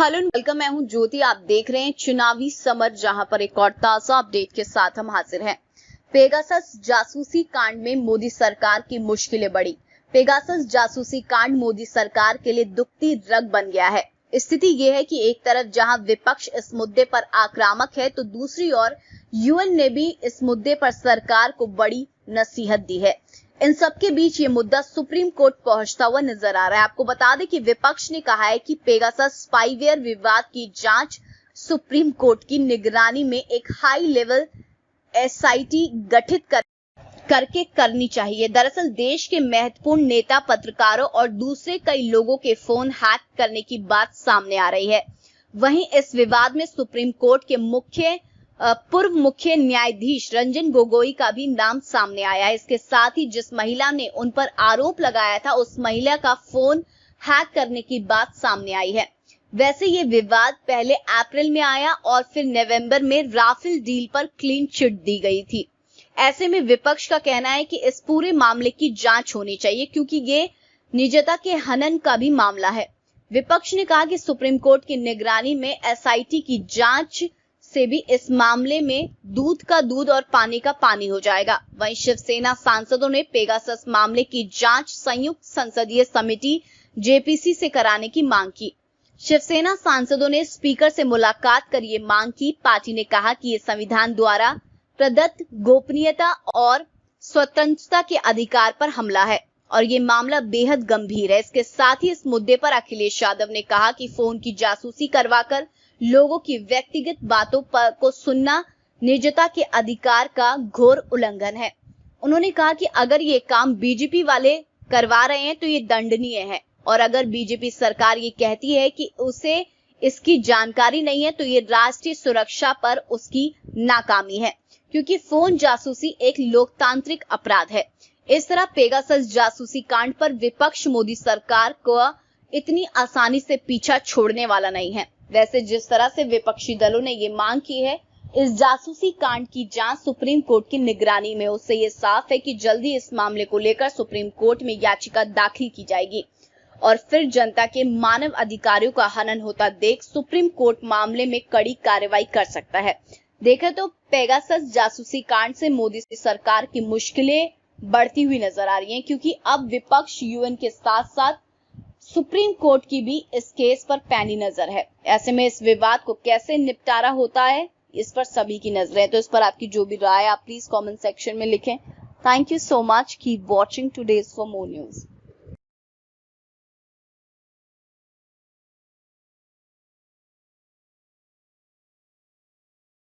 Hello welcome, मैं हूं ज्योति। आप देख रहे हैं चुनावी समर, जहां पर एक और ताजा अपडेट के साथ हम हाजिर हैं। पेगासस जासूसी कांड में मोदी सरकार की मुश्किलें बढ़ी। पेगासस जासूसी कांड मोदी सरकार के लिए दुखती रग बन गया है। स्थिति यह है कि एक तरफ जहां विपक्ष इस मुद्दे पर आक्रामक है, तो दूसरी ओर यूएन ने भी इस मुद्दे पर सरकार को बड़ी नसीहत दी है। इन सबके बीच ये मुद्दा सुप्रीम कोर्ट पहुंचता हुआ नजर आ रहा है। आपको बता दें कि विपक्ष ने कहा है कि पेगासस स्पाईवेयर विवाद की जांच सुप्रीम कोर्ट की निगरानी में एक हाई लेवल एसआईटी गठित करके करनी चाहिए। दरअसल देश के महत्वपूर्ण नेता, पत्रकारों और दूसरे कई लोगों के फोन हैक करने की बात सामने आ रही है। वहीं इस विवाद में सुप्रीम कोर्ट के पूर्व मुख्य न्यायाधीश रंजन गोगोई का भी नाम सामने आया है। इसके साथ ही जिस महिला ने उन पर आरोप लगाया था, उस महिला का फोन हैक करने की बात सामने आई है। वैसे ये विवाद पहले अप्रैल में आया और फिर नवंबर में राफेल डील पर क्लीन चिट दी गई थी। ऐसे में विपक्ष का कहना है कि इस पूरे मामले की जांच होनी चाहिए, क्योंकि ये निजता के हनन का भी मामला है। विपक्ष ने कहा कि सुप्रीम कोर्ट की निगरानी में एसआईटी की जांच से भी इस मामले में दूध का दूध और पानी का पानी हो जाएगा। वहीं शिवसेना सांसदों ने पेगासस मामले की जांच संयुक्त संसदीय समिति जेपीसी से कराने की मांग की। शिवसेना सांसदों ने स्पीकर से मुलाकात कर ये मांग की। पार्टी ने कहा कि ये संविधान द्वारा प्रदत्त गोपनीयता और स्वतंत्रता के अधिकार पर हमला है और ये मामला बेहद गंभीर है। इसके साथ ही इस मुद्दे पर अखिलेश यादव ने कहा कि फोन की जासूसी करवाकर लोगों की व्यक्तिगत बातों को सुनना निजता के अधिकार का घोर उल्लंघन है। उन्होंने कहा कि अगर ये काम बीजेपी वाले करवा रहे हैं तो ये दंडनीय है, और अगर बीजेपी सरकार ये कहती है कि उसे इसकी जानकारी नहीं है, तो ये राष्ट्रीय सुरक्षा पर उसकी नाकामी है, क्योंकि फोन जासूसी एक लोकतांत्रिक अपराध है। इस तरह पेगासस जासूसी कांड पर विपक्ष मोदी सरकार को इतनी आसानी से पीछा छोड़ने वाला नहीं है। वैसे जिस तरह से विपक्षी दलों ने ये मांग की है इस जासूसी कांड की जांच सुप्रीम कोर्ट की निगरानी में, उससे ये साफ है कि जल्दी इस मामले को लेकर सुप्रीम कोर्ट में याचिका दाखिल की जाएगी और फिर जनता के मानव अधिकारों का हनन होता देख सुप्रीम कोर्ट मामले में कड़ी कार्रवाई कर सकता है। देखें तो पेगासस जासूसी कांड से मोदी सरकार की मुश्किलें बढ़ती हुई नजर आ रही हैं, क्योंकि अब विपक्ष यूएन के साथ साथ सुप्रीम कोर्ट की भी इस केस पर पैनी नजर है। ऐसे में इस विवाद को कैसे निपटारा होता है, इस पर सभी की नजर है। तो इस पर आपकी जो भी राय आप प्लीज कमेंट सेक्शन में लिखें। Thank you so much. Keep watching today's for more news.